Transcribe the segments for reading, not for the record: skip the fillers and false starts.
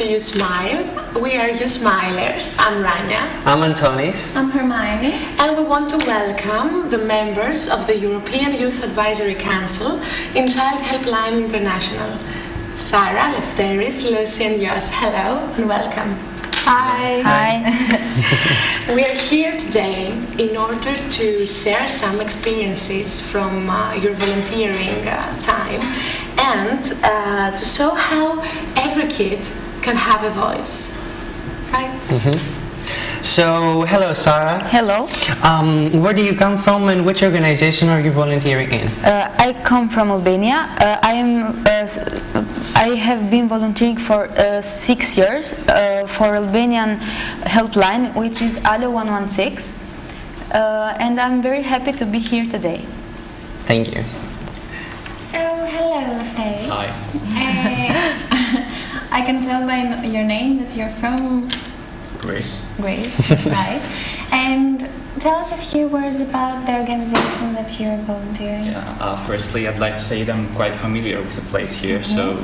to YouSmile. We are YouSmilers. I'm Rania. I'm Antonis. I'm Hermione. And we want to welcome the members of the European Youth Advisory Council in Child Helpline International. Sarah, Lefteris, Lucy and Jos, hello and welcome. Hi. Hi. We are here today in order to share some experiences from your volunteering time and to show how every kid can have a voice, right? Mm-hmm. So, hello Sarah. Hello. Where do you come from and which organization are you volunteering in? I come from Albania. I have been volunteering for 6 years for Albanian helpline, which is ALO 116, and I'm very happy to be here today. Thank you. So, hello, Lefteris. Hi. I can tell by your name that you're from Greece. Greece, right? And tell us a few words about the organization that you're volunteering. Yeah, firstly, I'd like to say that I'm quite familiar with the place here. So,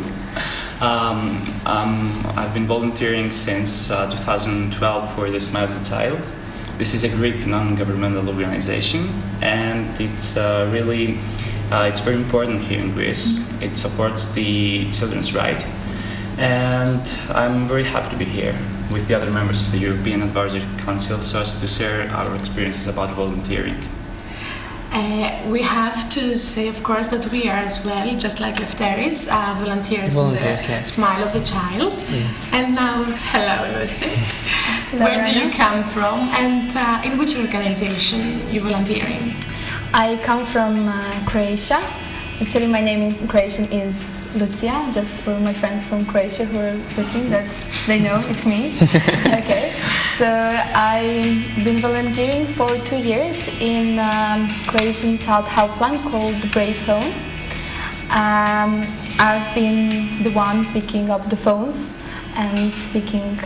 I've been volunteering since 2012 for the Smile of the Child. This is a Greek non-governmental organization, and it's it's very important here in Greece. It supports the children's right, and I'm very happy to be here with the other members of the European Advisory Council so as to share our experiences about volunteering. We have to say, of course, that we are as well, just like Lefteris, volunteers in the yes. Smile of the Child. Yeah. And now, hello Lucy. Hello, Where do you Rania. come from and in which organization you volunteering? I come from Croatia. Actually, my name in Croatian is Lucia, just for my friends from Croatia who are looking, that they know it's me. Okay. So I've been volunteering for 2 years in Croatian child helpline called the Brave Phone. I've been the one picking up the phones and speaking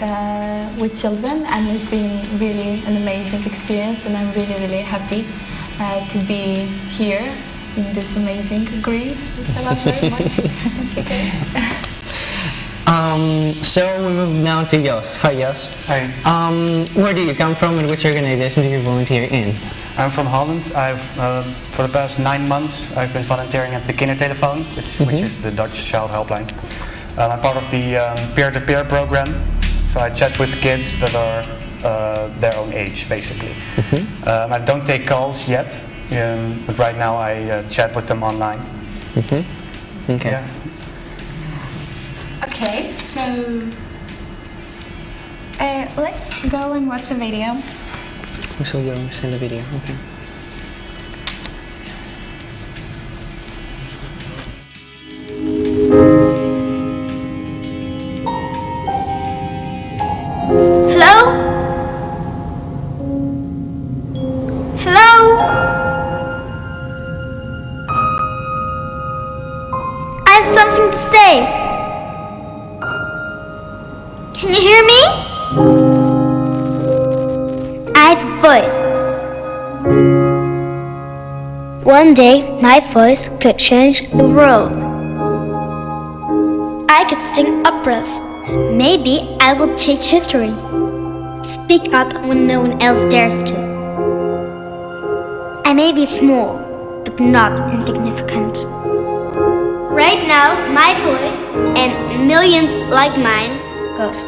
with children, and it's been really an amazing experience, and I'm really happy to be here in this amazing Greece, which I love very much. Okay. So we move now to Jos. Hi Jos. Hi. Where do you come from and which organization do you volunteer in? I'm from Holland. For the past 9 months, I've been volunteering at the Kindertelefoon, which is the Dutch child helpline. I'm part of the peer-to-peer program, so I chat with kids that are their own age, basically. I don't take calls yet, but right now I chat with them online. Okay. Yeah. Okay, so let's go and watch a video. We shall go see the video. Okay. Hello? Hello? I have something to say. Can you hear me? I have a voice. One day, my voice could change the world. I could sing operas. Maybe I will teach history. Speak up when no one else dares to. I may be small, but not insignificant. Right now, my voice, and millions like mine, goes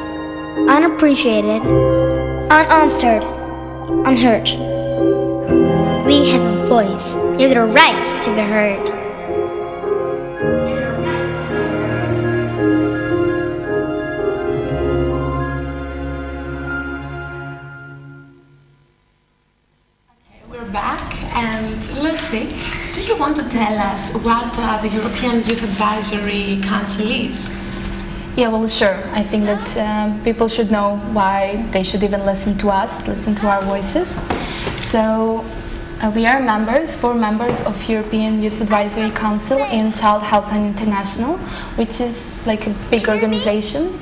unappreciated, unanswered, unheard. We have a voice. We have the right to be heard. We're back, and Lucy, do you want to tell us what the European Youth Advisory Council is? Yeah, well, sure. I think that people should know why they should even listen to us, listen to our voices. So we are four members of European Youth Advisory Council in Child Helpline International, which is like a big organization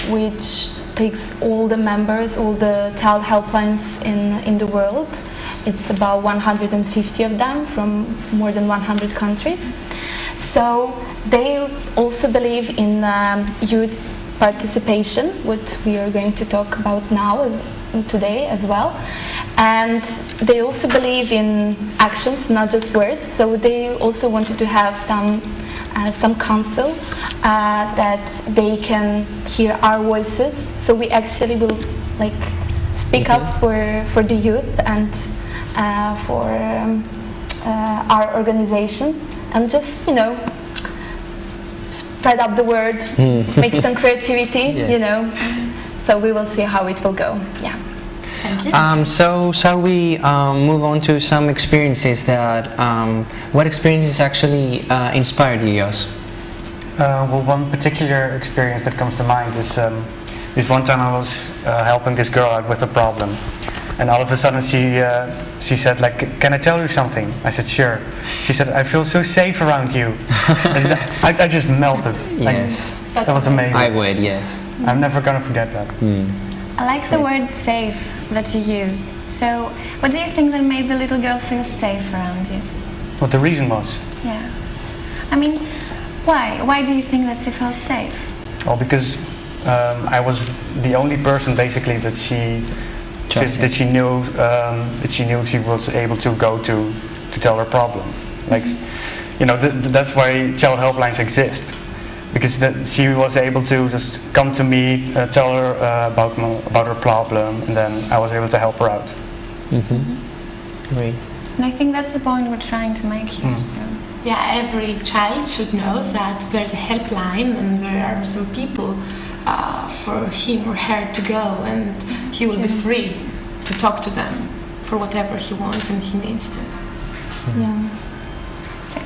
which takes all the members, all the child helplines in the world. It's about 150 of them from more than 100 countries. So they also believe in youth participation, what we are going to talk about now today as well. And they also believe in actions, not just words. So they also wanted to have some counsel that they can hear our voices. So we actually will speak up for the youth and for our organization, and just spread up the word, make some creativity, So we will see how it will go. Yeah. Thank you. So shall we move on to some experiences that, what experiences actually inspired you, Jos? Well, one particular experience that comes to mind is this one time I was helping this girl out with a problem, and all of a sudden she said, "Can I tell you something?" I said, "Sure." She said, "I feel so safe around you." I just melted. Yes. That was amazing. I would, yes. I'm never gonna forget that. I like the word safe that you used. So, what do you think that made the little girl feel safe around you? What the reason was? Yeah. I mean, why? Why do you think that she felt safe? Well, because I was the only person basically that she knew she was able to go to tell her problem. That's why child helplines exist. Because she was able to just come to me, tell her about her problem, and then I was able to help her out. Great. And I think that's the point we're trying to make here. So. Yeah, every child should know that there's a helpline and there are some people for him or her to go, and he will be free to talk to them for whatever he wants and he needs to. Yeah. So,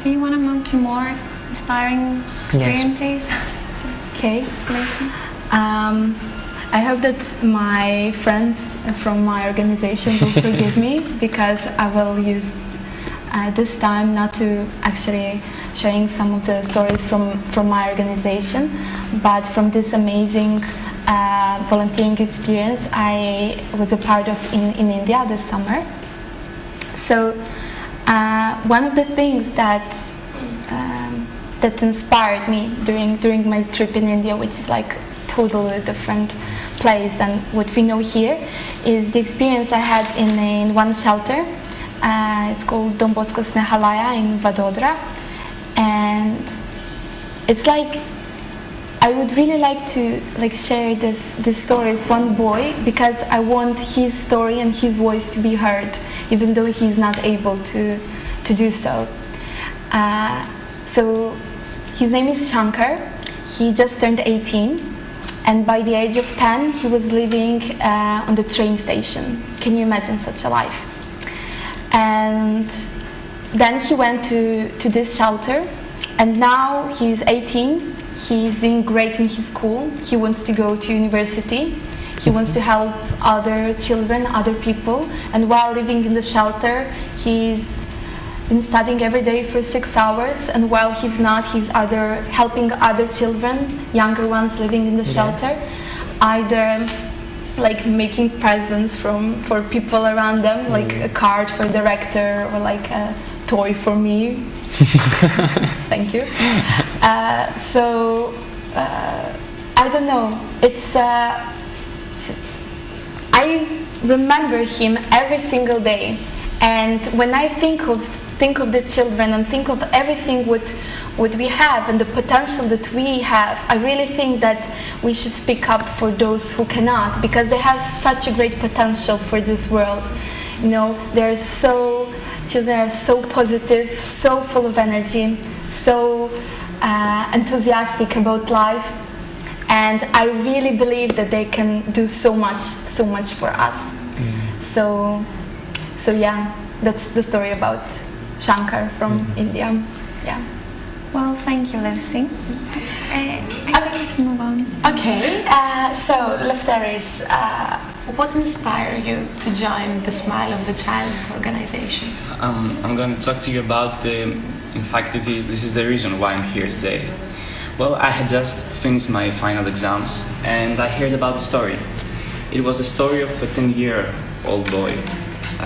do you want to move to more inspiring experiences? Yes. Okay. Listen. I hope that my friends from my organization will forgive me, because I will use this time not to actually sharing some of the stories from my organization, but from this amazing volunteering experience I was a part of in India this summer. So one of the things that inspired me during my trip in India, which is totally different place than what we know here, is the experience I had in one shelter. It's called Don Bosco Snehalaya in Vadodara, and it's I would really like to share this story of one boy, because I want his story and his voice to be heard, even though he's not able to do so. So his name is Shankar. He just turned 18, and by the age of 10 he was living on the train station. Can you imagine such a life? And then he went to this shelter, and now he's 18. He's doing great in his school. He wants to go to university. He wants to help other children, other people, and while living in the shelter, he's been studying every day for 6 hours, and while he's not, he's either helping other children, younger ones living in the shelter, either making presents for people around them, like a card for the director, or a toy for me. Thank you. So I don't know. It's I remember him every single day, and when I think of the children and think of everything what we have and the potential that we have, I really think that we should speak up for those who cannot, because they have such a great potential for this world. Children are so positive, so full of energy, so enthusiastic about life, and I really believe that they can do so much for us. So yeah, that's the story about Shankar from India. Yeah. Well, thank you, Lucy. I think we should move on. Okay, so Lefteris, what inspired you to join the Smile of the Child organization? I'm going to talk to you about in fact, this is the reason why I'm here today. Well, I had just finished my final exams, and I heard about the story. It was a story of a 10-year-old boy.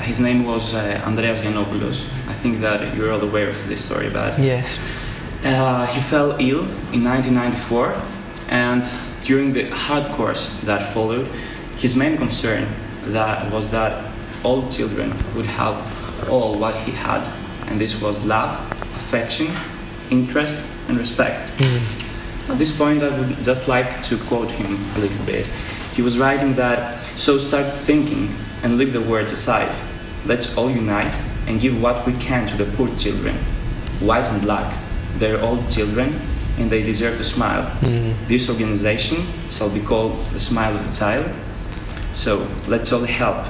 His name was Andreas Giannopoulos. I think that you're all aware of this story, but Yes. he fell ill in 1994, And during the hard course that followed, his main concern was that all children would have all what he had, and this was love, affection, interest, and respect. At this point, I would just like to quote him a little bit. He was writing that, "So start thinking and leave the words aside. Let's all unite and give what we can to the poor children. White and black, they're all children and they deserve to smile. This organization shall be called the Smile of the Child. So let's all help.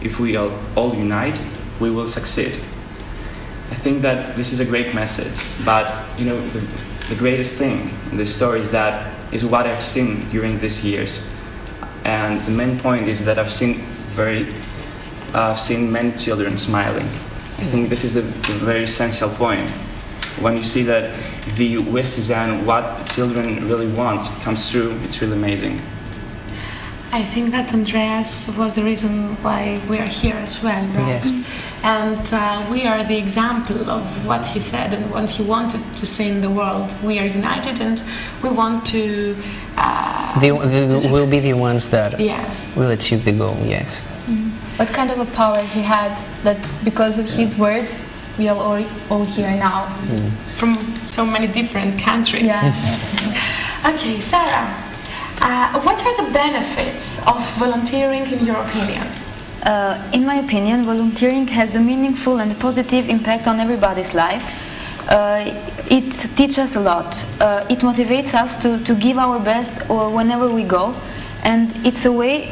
If we all unite, we will succeed." I think that this is a great message, but the greatest thing in this story is what I've seen during these years. And the main point is that I've seen many children smiling. I think this is the very essential point. When you see that the wishes and what children really want comes true, it's really amazing. I think that Andreas was the reason why we are here as well, right? Yes. And we are the example of what he said and what he wanted to see in the world. We are united and we want to... We'll be the ones that Yeah. will achieve the goal, yes. What kind of a power he had that because of his words we are all here now. From so many different countries. Yeah. Okay, Sarah, what are the benefits of volunteering in your opinion? In my opinion, volunteering has a meaningful and positive impact on everybody's life. It teaches us a lot. It motivates us to give our best or whenever we go, and it's a way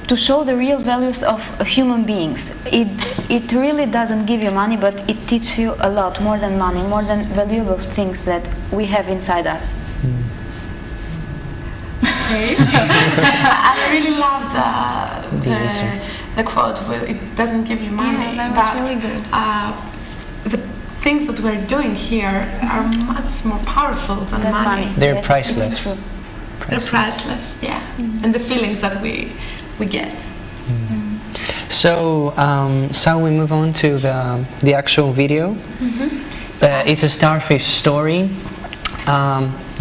to show the real values of human beings. It really doesn't give you money, but it teaches you a lot more than money, more than valuable things that we have inside us. Okay. I really loved the quote with "it doesn't give you money," Yeah, that was but really good. The things that we're doing here are much more powerful than money. They're Yes, priceless. it's true. They're priceless, yeah. And the feelings that we get. So, shall we move on to the actual video? It's a starfish story.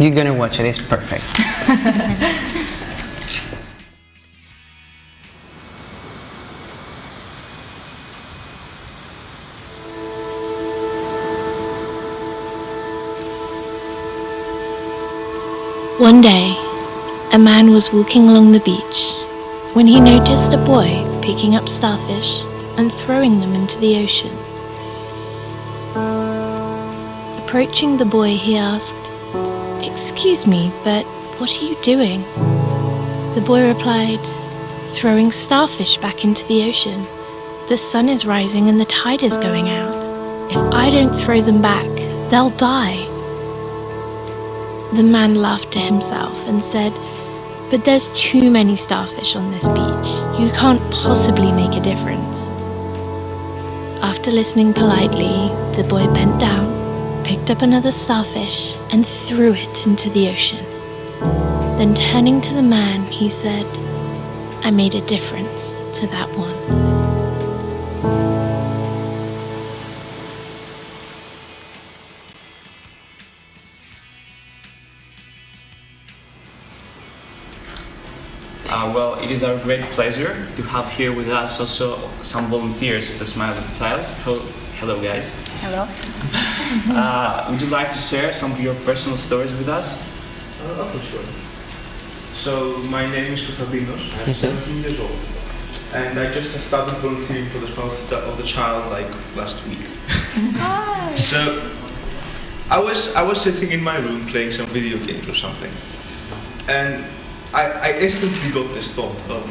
You're gonna watch it, it's perfect. One day, a man was walking along the beach when he noticed a boy picking up starfish and throwing them into the ocean. Approaching the boy, he asked, "Excuse me, but what are you doing?" The boy replied, "Throwing starfish back into the ocean. The sun is rising and the tide is going out. If I don't throw them back, they'll die." The man laughed to himself and said, "But there's too many starfish on this beach. You can't possibly make a difference." After listening politely, the boy bent down, picked up another starfish and threw it into the ocean. Then turning to the man, he said, "I made a difference to that one." Well, it is our great pleasure to have here with us also some volunteers of the Smile of the Child. Hello guys. Hello. Would you like to share some of your personal stories with us? Okay, sure. So, my name is Constantinos. I'm 17 years old. And I just started volunteering for the Smile of the Child like last week. So, I was sitting in my room playing some video games or something. And I instantly got this thought of,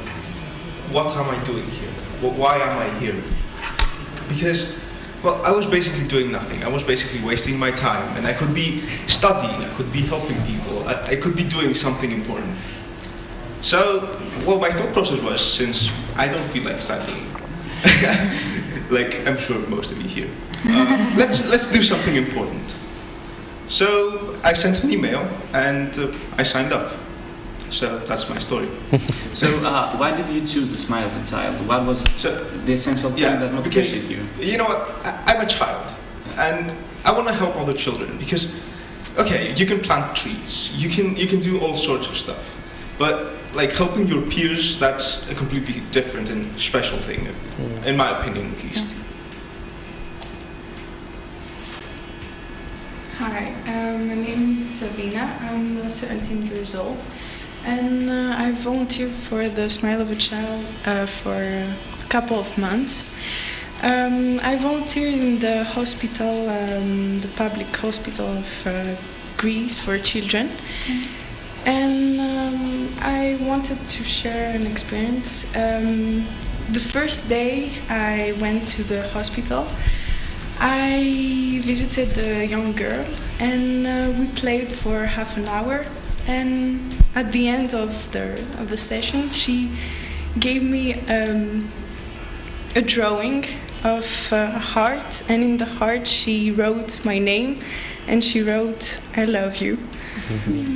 what am I doing here? Why am I here? Because, well, I was basically doing nothing. I was basically wasting my time, and I could be studying, I could be helping people, I could be doing something important. So, well, my thought process was, since I don't feel like studying, like I'm sure most of you here, let's do something important. So I sent an email and I signed up. So that's my story. So why did you choose the Smile of the Child? What was the essential thing that motivated you? You know what, I'm a child and I want to help other children because okay, you can plant trees, you can do all sorts of stuff, but like helping your peers, that's a completely different and special thing, in my opinion at least. Hi, my name is Savina. I'm 17 years old, and I volunteered for the Smile of a Child for a couple of months. I volunteered in the hospital, the public hospital of Greece for children, and I wanted to share an experience. The first day I went to the hospital, I visited a young girl, and we played for half an hour, and at the end of the session she gave me a drawing of a heart, and in the heart she wrote my name, and she wrote "I love you."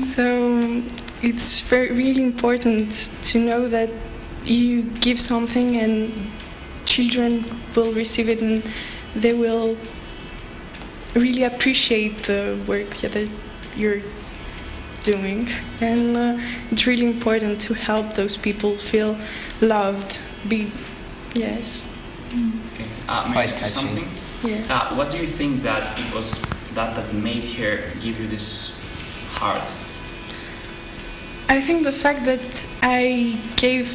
So it's really important to know that you give something and children will receive it, and they will really appreciate the work that you're doing, and it's really important to help those people feel loved. Yes. Okay. May I ask you something? Yes. What do you think that it was that made her give you this heart? I think the fact that I gave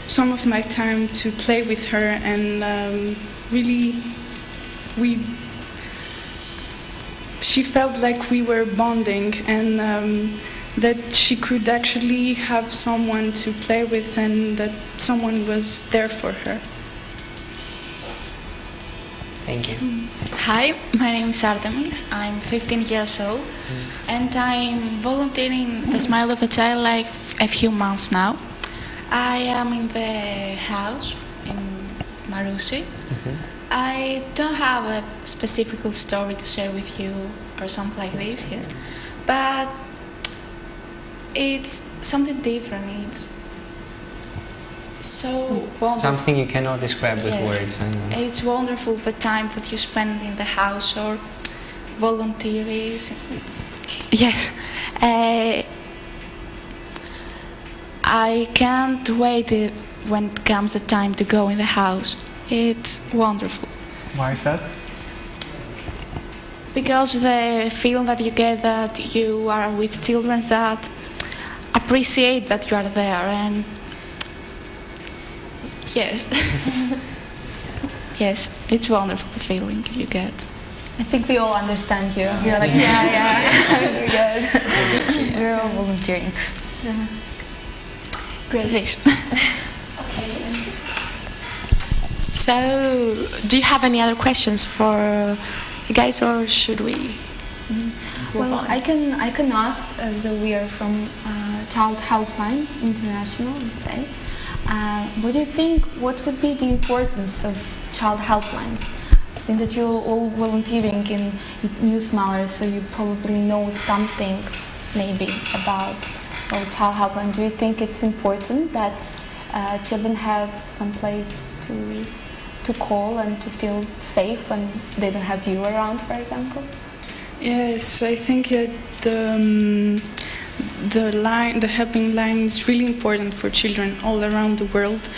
some of my time to play with her, and really she felt like we were bonding, and that she could actually have someone to play with, and that someone was there for her. Thank you. Hi, my name is Artemis. I'm 15 years old, and I'm volunteering the Smile of a Child like a few months now. I am in the house in Marousi. I don't have a specific story to share with you or something like this, yes, but it's something different. It's so wonderful. Something you cannot describe with words. It's wonderful the time that you spend in the house or volunteering. Yes. I can't wait when it comes the time to go in the house. It's wonderful. Why is that? Because the feeling that you get that you are with children that appreciate that you are there, and yes. Yes, it's wonderful, the feeling you get. I think we all understand you. You're like, we're good. We're all volunteering. Great. Thanks. So, do you have any other questions for you guys, or should we? Well, I can ask, as we are from Child Helpline International, let's say. What do you think? What would be the importance of child helplines? I think that you're all volunteering in YouSmile, so you probably know something, maybe, about our child helpline. Do you think it's important that children have some place to call and to feel safe when they don't have you around, for example? Yes, I think that the helping line is really important for children all around the world,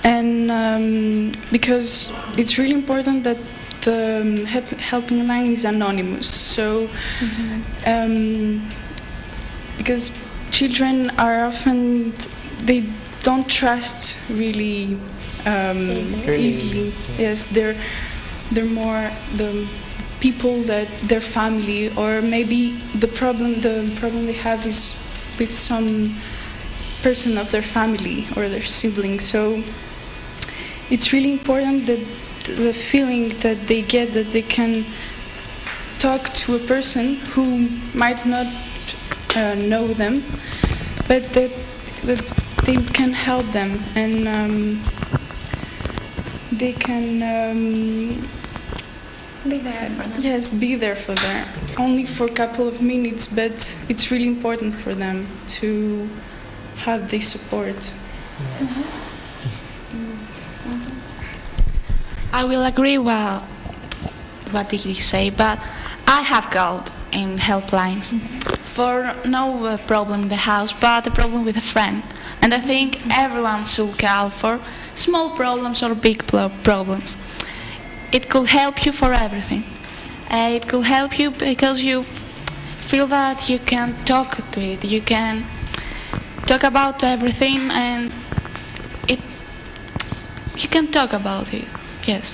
and because it's really important that the helping line is anonymous. So, because children are often, they don't trust really easily. Yes, they're more the people that their family, or maybe the problem they have is with some person of their family or their sibling. So it's really important that the feeling that they get, that they can talk to a person who might not know them, but that they can help them, and they can be there for them. Yes, be there for them. Only for a couple of minutes, but it's really important for them to have this support. Yes. I will agree with what did you say, but I have called in helplines for no problem in the house, but a problem with a friend. And I think everyone should call for small problems or big problems. It could help you for everything. It could help you because you feel that you can talk to it, you can talk about everything, and you can talk about it. Yes.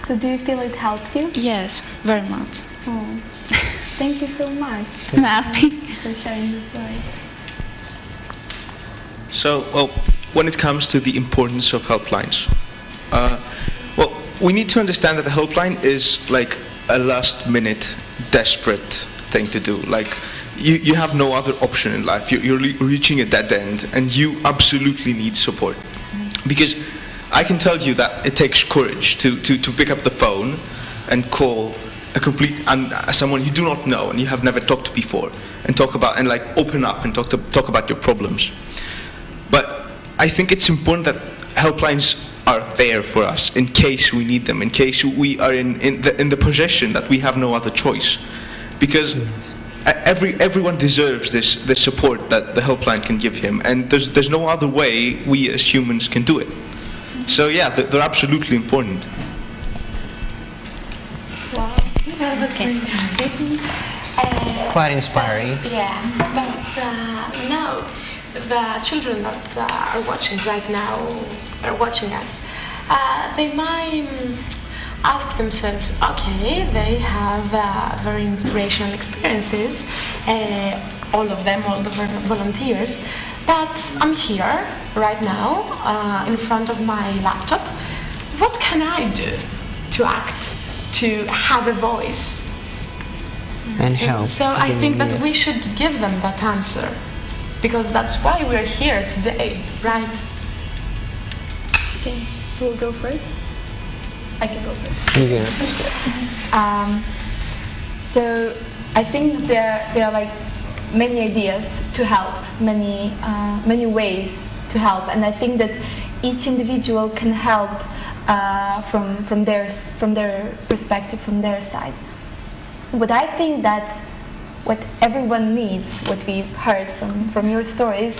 So do you feel it helped you? Yes, very much. Oh. Thank you so much Nothing. for sharing your story. So, well, when it comes to the importance of helplines, well, we need to understand that the helpline is like a last-minute, desperate thing to do. Like, you have no other option in life. You're reaching a dead end, and you absolutely need support. Because I can tell you that it takes courage to pick up the phone and call someone you do not know and you have never talked to before, and talk about and like open up and talk about your problems. But I think it's important that helplines are there for us in case we need them, in case we are in the position that we have no other choice, because everyone deserves this support that the helpline can give him, and there's no other way we as humans can do it. So yeah, they're absolutely important. Wow, that was very nice. Quite inspiring. Yeah, but now the children that are watching right now, are watching us, they might ask themselves, okay, they have very inspirational experiences, all of them, all the volunteers, but I'm here right now in front of my laptop. What can I do to act, to have a voice? And help. So I think that yes. we should give them that answer, because that's why we're here today, right? Okay, who will go first? I can go first. You go. So I think there are like many ideas to help, many ways to help, and I think that each individual can help from their perspective, from their side. But I think that what everyone needs, what we've heard from your stories,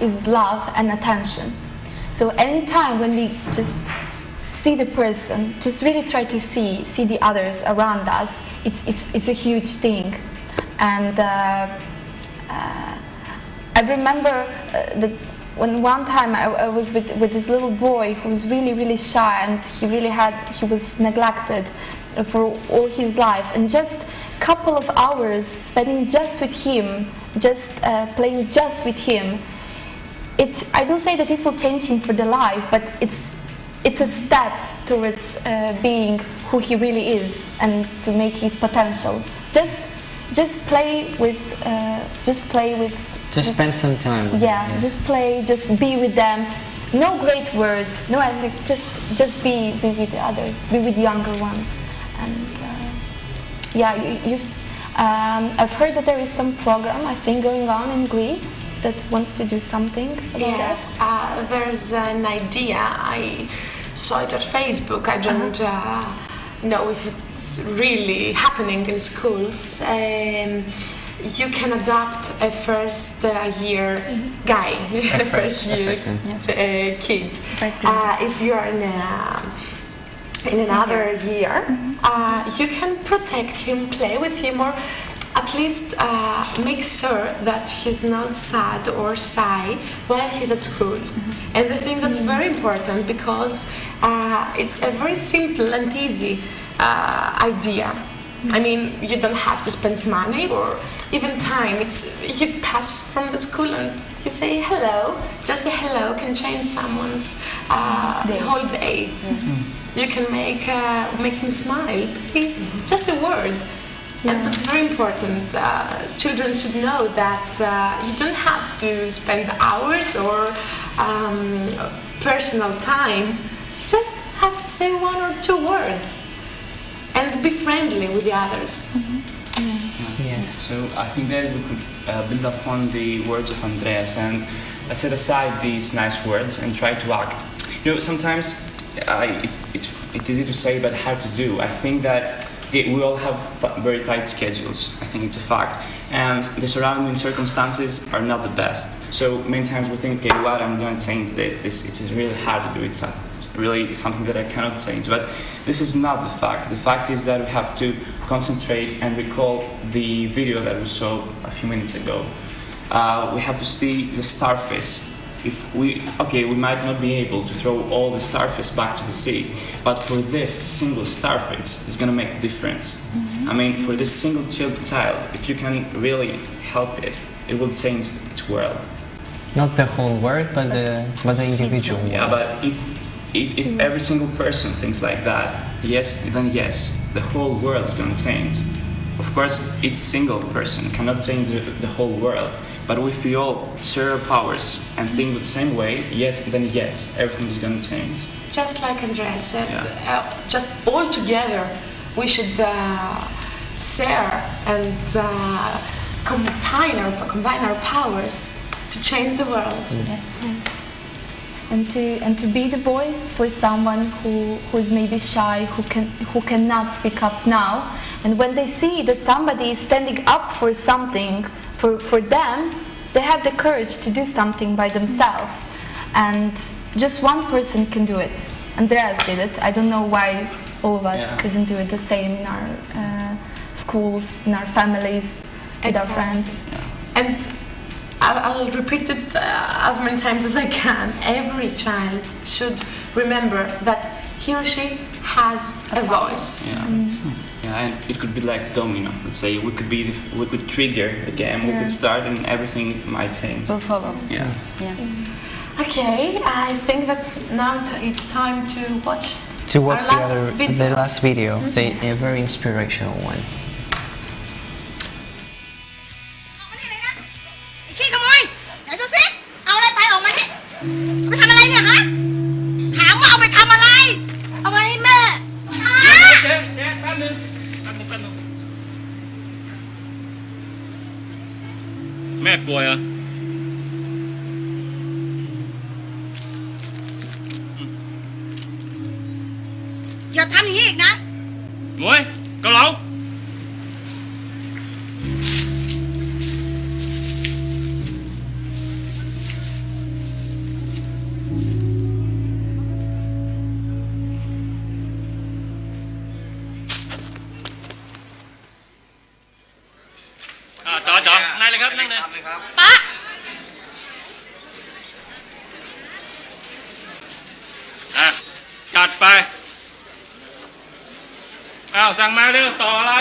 is love and attention. So anytime when we just see the person, just really try to see the others around us, it's a huge thing. And I remember that when one time I was with this little boy who was really shy, and he was neglected for all his life, and just a couple of hours spending just with him, just playing just with him, I don't say that it will change him for the life, but it's a step towards being who he really is and to make his potential. Just play with. Just spend some time. Yeah, just play, just be with them. No great words, no anything. Just be with the others, be with younger ones. And I've heard that there is some program, I think, going on in Greece that wants to do something about that. There's an idea. I saw it on Facebook. I don't know if it's really happening in schools. You can adopt a first year guy, a first year kid. If you are in another year, you can protect him, play with him, or at least make sure that he's not sad or shy while he's at school. And I think that's very important, because it's a very simple and easy idea. I mean, you don't have to spend money or even time. You pass from the school and you say hello. Just a hello can change someone's whole day. You can make him smile. Just a word. And that's very important. Children should know that you don't have to spend hours or personal time. You just have to say one or two words. And be friendly with the others. Yes. So I think that we could build upon the words of Andreas and set aside these nice words and try to act. You know, sometimes it's easy to say, but hard to do. I think that okay, we all have very tight schedules. I think it's a fact, and the surrounding circumstances are not the best. So many times we think, okay, what I'm going to change this. It is really hard to do it. It's really something that I cannot change. But this is not the fact. The fact is that we have to concentrate and recall the video that we saw a few minutes ago. We have to see the starfish. We might not be able to throw all the starfish back to the sea, but for this single starfish, it's going to make a difference. I mean, for this single child, if you can really help it, it will change its world. Not the whole world, but the individual world. Yeah, but if every single person thinks like that, then yes, the whole world is going to change. Of course, each single person cannot change the whole world, but if we all share our powers and think the same way, then yes, everything is going to change. Just like Andrea said, just all together, we should share and combine our powers to change the world. Yes. And to be the voice for someone who is maybe shy, who cannot speak up now, and when they see that somebody is standing up for something for them, they have the courage to do something by themselves, and just one person can do it. Andreas did it. I don't know why all of us couldn't do it the same in our schools, in our families, with our friends. And I'll repeat it as many times as I can. Every child should remember that he or she has a voice. And it could be like domino. Let's say we could trigger the game. We could start, and everything might change. We'll follow. Yeah. Okay, I think that's now it's time to watch. To watch the last video, a very inspirational one. ขี้ขโมยไหนดูสิเอาอะไรไปออกมานี่ไปทำอะไรเนี่ยฮะถามว่าเอาไปทำอะไรเอาไปให้แม่เจ๊แป๊บนึงแม่กลัวเหรออย่าทำอย่างนี้อีกนะโว้ยเกาเหลา จอนั่งเลยครับนั่งเลยป๊าจัดไปสั่งมาเร็วต่ออะไร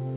I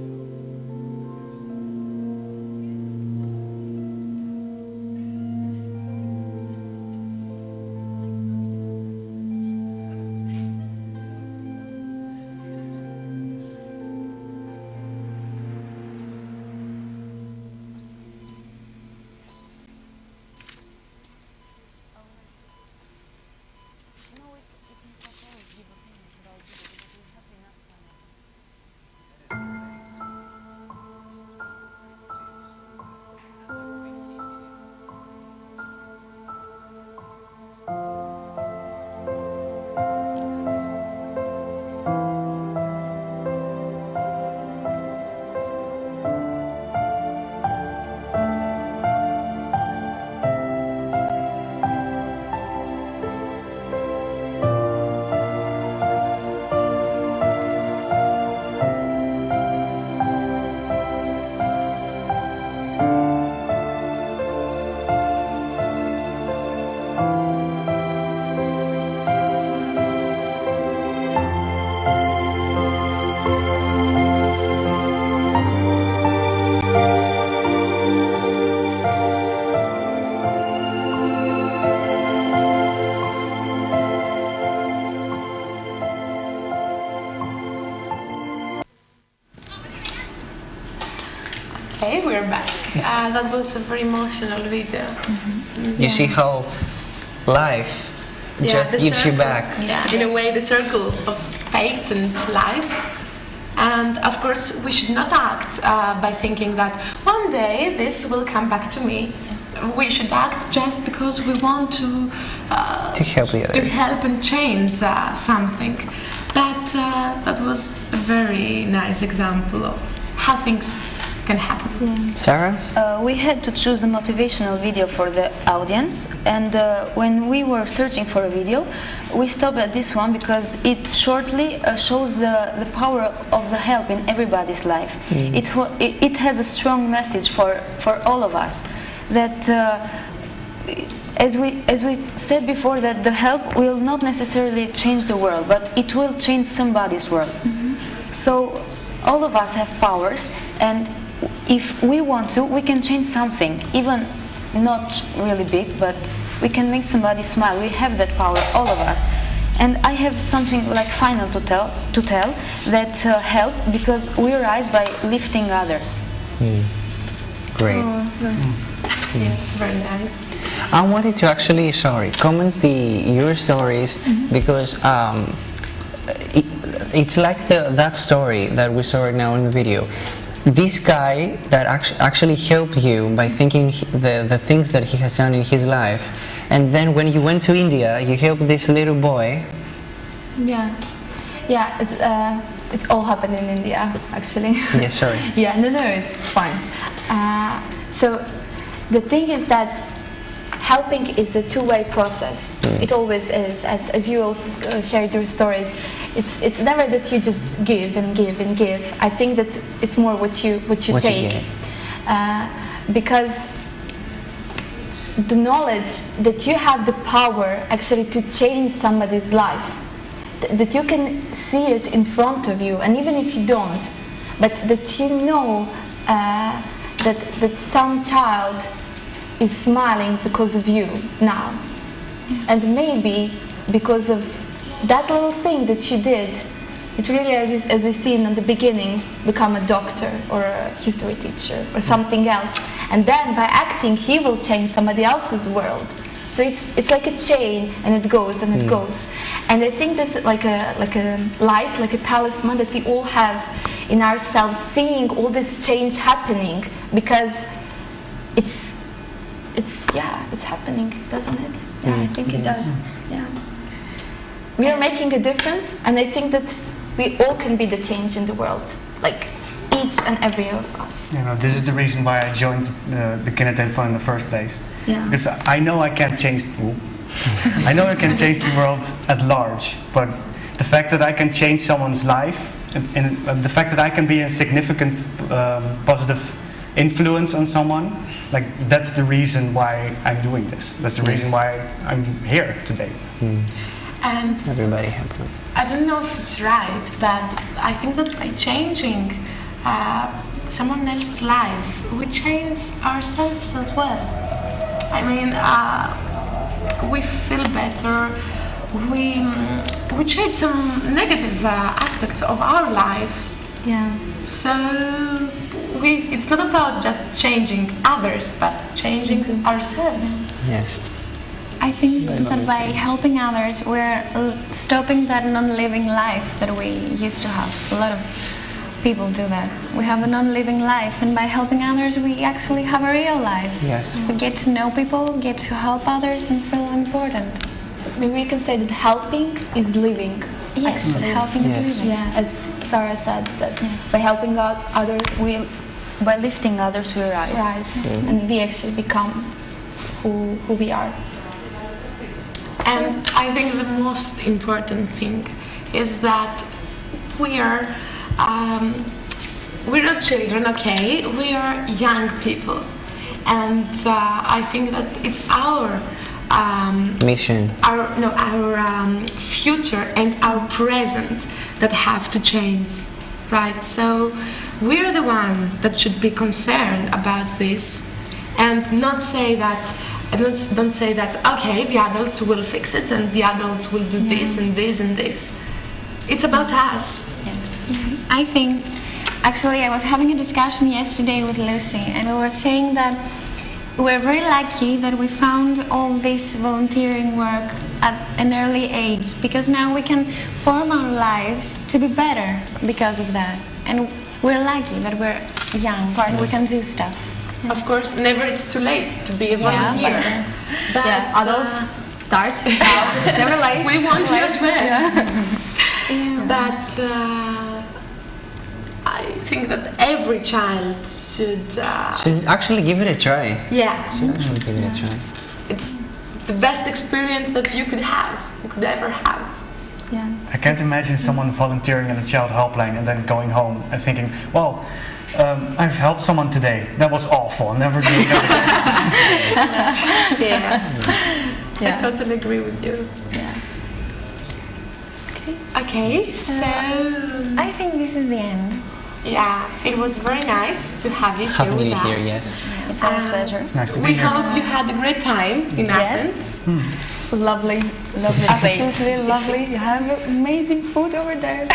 Okay, we're back. That was a very emotional video. You see how life just the gives you circle. back. Yeah, in a way, the circle of fate and life. And of course, we should not act by thinking that one day this will come back to me. We should act just because we want to help the others. to help and change something. But that was a very nice example of how things can happen. Sarah? We had to choose a motivational video for the audience, and when we were searching for a video, we stopped at this one because it shortly shows the power of the help in everybody's life. It has a strong message for all of us, that as we said before, that the help will not necessarily change the world, but it will change somebody's world. So all of us have powers, and if we want to, we can change something, even not really big, but we can make somebody smile. We have that power, all of us. And I have something like final to tell that help, because we rise by lifting others. Great. Yeah, very nice. I wanted to actually, comment your stories because it's like that story that we saw right now in the video. This guy that actually helped you by thinking the things that he has done in his life, and then when you went to India, you helped this little boy. Yeah, it all happened in India, actually. Yeah, sorry. Yeah, no, it's fine. So the thing is that helping is a two-way process. It always is, as you also shared your stories. It's never that you just give and give and give. I think that it's more what you take, because the knowledge that you have the power actually to change somebody's life, that you can see it in front of you, and even if you don't, but that you know that some child is smiling because of you now, and maybe because of that little thing that you did, it really, as we seen in the beginning, become a doctor or a history teacher or something else, and then by acting he will change somebody else's world. So it's like a chain, and it goes and it goes. And I think that's like a light, like a talisman that we all have in ourselves, seeing all this change happening, because it's happening, doesn't it? Yeah, I think it does. Yeah. We are making a difference, and I think that we all can be the change in the world, like each and every of us. You know, this is the reason why I joined the kindertelefoon in the first place. Yeah. Because I know I can't change. I know I can change the world at large, but the fact that I can change someone's life, and the fact that I can be a significant positive influence on someone, like that's the reason why I'm doing this. That's the reason why I'm here today. And everybody happy. I don't know if it's right, but I think that by changing someone else's life, we change ourselves as well. I mean, we feel better. We change some negative aspects of our lives. Yeah. So it's not about just changing others, but changing ourselves. Yes. I think that by helping others, we're stopping that non-living life that we used to have. A lot of people do that. We have a non-living life, and by helping others, we actually have a real life. Yes. We get to know people, get to help others, and feel important. So maybe we can say that helping is living. Yes, actually. helping is living. Yeah, as Sarah said, that by helping out others, by lifting others, we rise. And we actually become who we are. And I think the most important thing is that we're not children, okay? We are young people, and I think that it's our mission, our future and our present that have to change, right? So we're the one that should be concerned about this, and not say that. Don't say that, okay, the adults will fix it and the adults will do this and this and this. It's about us. I think Actually, I was having a discussion yesterday with Lucy, and we were saying that we're very lucky that we found all this volunteering work at an early age, because now we can form our lives to be better because of that. And we're lucky that we're young and we can do stuff. Of course, never it's too late to be a volunteer. But adults start now. It's never late. We want you as well. But I think that every child should actually give it a try. Yeah. Should actually give it a try. It's the best experience that you could ever have. Yeah. I can't imagine someone volunteering in a child helpline and then going home and thinking, well, I've helped someone today. That was awful. I'll never do it again. I totally agree with you. Yeah. Okay, so I think this is the end. Yeah, it was very nice to have you here with us. Yes. It's our pleasure. It's nice to be We here. hope you had a great time in Athens. Lovely place. Absolutely lovely. You have amazing food over there.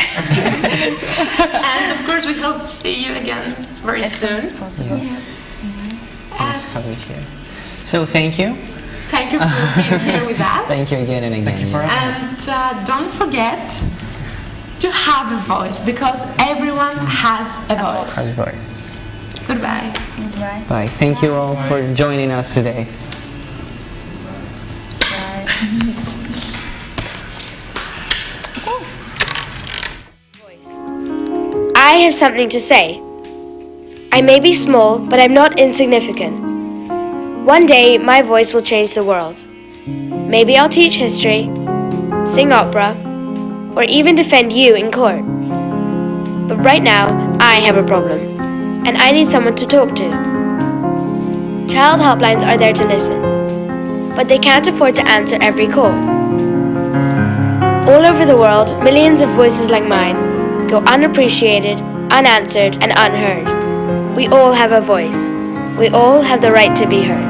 And of course, we hope to see you again very soon. As possible. Yes. Nice having you here. So thank you. Thank you for being here with us. Thank you again and again. Thank you for asking. And don't forget to have a voice, because everyone has a voice. Goodbye. Goodbye. Bye. Thank you all for joining us today. I have something to say. I may be small, but I'm not insignificant. One day, my voice will change the world. Maybe I'll teach history, sing opera, or even defend you in court. But right now, I have a problem, and I need someone to talk to. Child helplines are there to listen, but they can't afford to answer every call. All over the world, millions of voices like mine go unappreciated, unanswered, and unheard. We all have a voice. We all have the right to be heard.